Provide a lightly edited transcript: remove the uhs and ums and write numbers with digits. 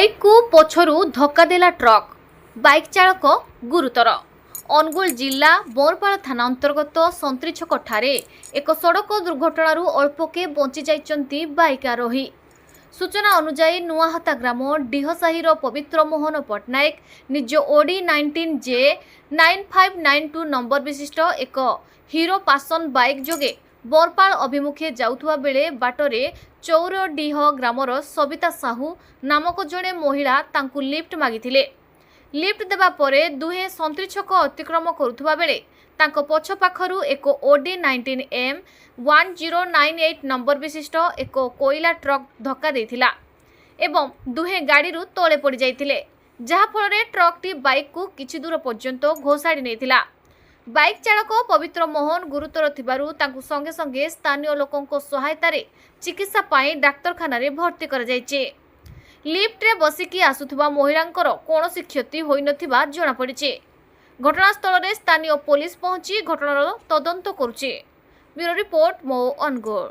Bike को पछरु धक्का देला ट्रक। बाइक चालक गुरुतर। अनुगुल जिला बोरपाल थाना अंतर्गत संतरी छक ठारे एक सड़क दुर्घटनारू अल्पके बंची जाइछन्ती बाइक आरोही। सूचना अनुसार नुआहता ग्राम डीहसाहीर पवित्र मोहन पट्टनायक निज ओडी 19J 9592 नंबर विशिष्ट एक हीरो पासन बाइक जोगे बोरपाल अभिमुखे जाउथुवा बेले बाटरे चौरडीह ग्रामर सबिता साहू नामक जड़े महिला तांकु लिफ्ट मागिथिले। लिफ्ट देबा परे दुहे संतरी छक अतिक्रम करुथुवा बेले तांको पछ पाखरु एक ओडी 19M 1098 नंबर विशिष्ट एक कोयला ट्रक धक्का देथिला एवं दुहे गाड़ीरू तळे पड़ी जाइथिले, जहा फଳରେ ट्रकटी बाइक को किछि दूर पर्यंत घोषाड़ी नेथिला। बाइक चालक पवित्र मोहन गुरुतर थिबारु तांकु संगे संगे स्थानीय लोकंको सहायतारे चिकित्सा पाई डाक्तरखाना रे भर्ती करा जायचे। लिफ्ट रे बसिकी आसुथुबा महिलांकर कोनोसी क्षति होई नथिबा जणा पड़िचे। घटनास्थल रे स्थानीय पुलिस पहुंची घटनार तदंत करुचे। ब्यूरो रिपोर्ट मो अनगोल।